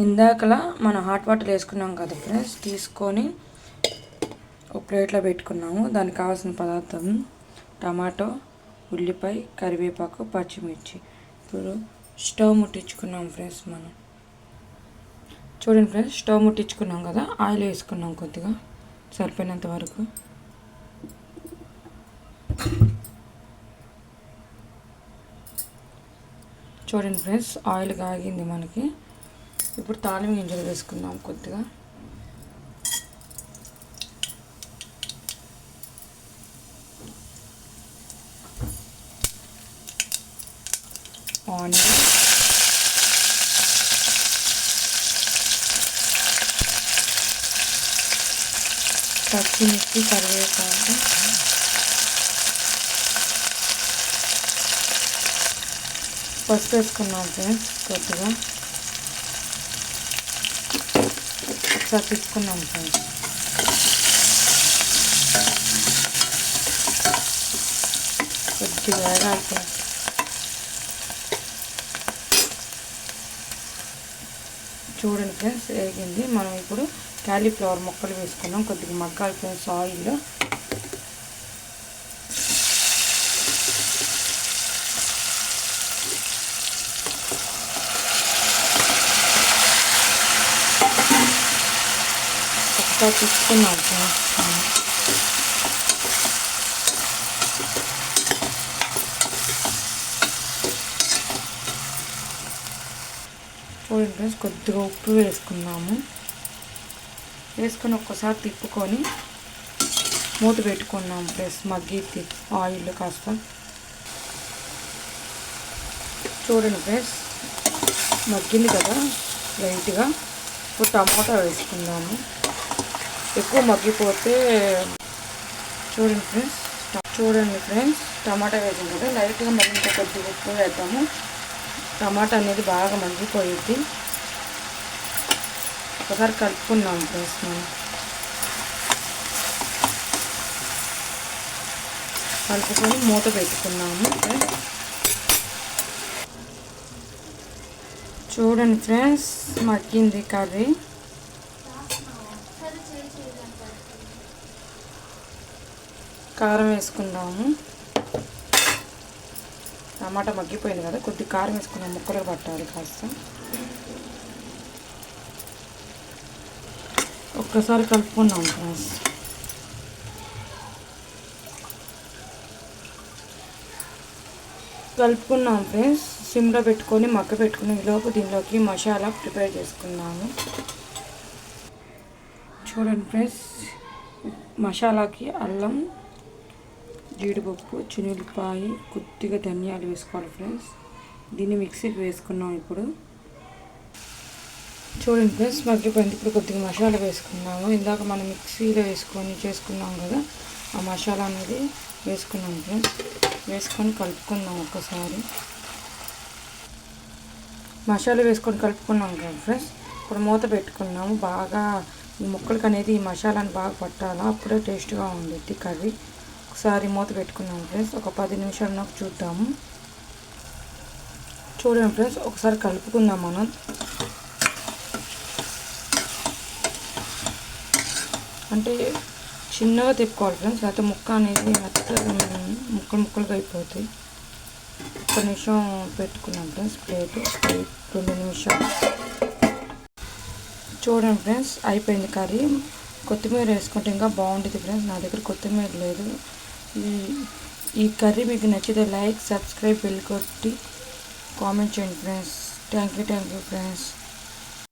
ఇందాకలా మనం hot water వేసుకున్నాం కదా ఫ్రెండ్స్, తీసుకొని ఒక ప్లేట్లో పెట్టుకున్నాము. దానికి కావాల్సిన పదార్థం టమాటో, ఉల్లిపాయ, కరివేపాకు, పచ్చిమిర్చి. ఇప్పుడు స్టవ్ ముట్టించుకున్నాం ఫ్రెండ్స్. మనం చూడండి ఫ్రెండ్స్, స్టవ్ ముట్టించుకున్నాం కదా, ఆయిల్ వేసుకున్నాం కొద్దిగా సరిపోయినంత వరకు. చూడండి ఫ్రెండ్స్, ఆయిల్ కాగింది మనకి. ఇప్పుడు తాలింపు గింజలు వేసుకుందాం కొద్దిగా. ఆనియన్, పచ్చిమిర్చి, కరివేపాకు, పసుపు వేసుకున్నాం ఫ్రెండ్స్ కొద్దిగా. ఒకసారి తీసుకున్నాం ఫ్రెండ్స్. కొద్దిగా వేగాలి ఫ్రెండ్స్. చూడండి ఫ్రెండ్స్, వేగింది. మనం ఇప్పుడు క్యాలీఫ్లవర్ ముక్కలు వేసుకున్నాం. కొద్దిగా మగ్గాలి ఫ్రెండ్స్ ఆయిల్లో. ఒకసారి తీసుకున్నాం ఫ్రెండ్స్. చూడండి ఫ్రెండ్స్, కొద్దిగా ఉప్పు వేసుకున్నాము. వేసుకొని ఒక్కసారి తిప్పుకొని మూత పెట్టుకున్నాము ఫ్రెండ్స్. మగ్గిద్ది ఆయిల్ కాస్త. చూడండి ఫ్రెండ్స్, మగ్గింది కదా లైట్గా. ఇప్పుడు టమాటా వేసుకుందాము. ఎక్కువ మగ్గిపోతే చూడండి ఫ్రెండ్స్, టమాటా వేసాం కదా, లైట్గా మళ్ళీ ఇంకా కొద్దిగా ఉప్పు వేద్దాము. టమాటా అనేది బాగా మగ్గిపోయింది. ఒకసారి కలుపుకున్నాం ఫ్రెండ్స్. మనం కలుపుకొని మూత పెట్టుకున్నాము. చూడండి ఫ్రెండ్స్, మగ్గింది కర్రీ. కారం వేసుకుందాము. టమాటా మగ్గిపోయింది కదా, కొద్దిగా కారం వేసుకున్నాం. ముక్కలు పట్టాలి కాస్త. ఒక్కసారి కలుపుకున్నాం ఫ్రెండ్స్. కలుపుకున్నాం ఫ్రెండ్స్. సిమ్లో పెట్టుకొని మగ్గ పెట్టుకుని ఈలోపు దీనిలోకి మసాలా ప్రిపేర్ చేసుకున్నాము. చూడండి ఫ్రెండ్స్, మసాలాకి అల్లం, జీడిపప్పు, చిన్నులపాయ, కొద్దిగా ధనియాలు వేసుకోవాలి ఫ్రెండ్స్. దీన్ని మిక్సీకి వేసుకున్నాం. ఇప్పుడు చూడండి ఫ్రెండ్స్, మగ్గిపోయింది. ఇప్పుడు కొద్దిగా మసాలా వేసుకున్నాము. ఇందాక మనం మిక్సీలో వేసుకొని చేసుకున్నాం కదా, ఆ మసాలా అనేది వేసుకున్నాం ఫ్రెండ్స్. వేసుకొని కలుపుకున్నాం ఒక్కసారి. మసాలా వేసుకొని కలుపుకున్నాం కదా ఫ్రెండ్స్. ఇప్పుడు మూత పెట్టుకున్నాము. బాగా ఈ ముక్కలకి అనేది ఈ మసాలాని బాగా పట్టాలా, అప్పుడే టేస్ట్గా ఉండిద్ది కర్రీ. ఒకసారి మూత పెట్టుకున్నాం ఫ్రెండ్స్. ఒక 10 నిమిషాలు నాకు చూద్దాము. చూడండి ఫ్రెండ్స్, ఒకసారి కలుపుకుందాం మనం. అంటే చిన్నగా తిప్పుకోవాలి ఫ్రెండ్స్, లేకపోతే ముక్క అనేది ముక్కలుగా అయిపోతాయి. 1 నిమిషం పెట్టుకున్నాం ఫ్రెండ్స్ ప్లేట్. 2 నిమిషాలు. చూడండి ఫ్రెండ్స్, అయిపోయింది కర్రీ. కొత్తిమీర వేసుకుంటే ఇంకా బాగుంటుంది ఫ్రెండ్స్. నా దగ్గర కొత్తిమీర లేదు. ఈ కర్రీ మీకు నచ్చితే లైక్, సబ్స్క్రైబ్, బెల్ కొట్టి కామెంట్ చేయండి ఫ్రెండ్స్. Thank you friends.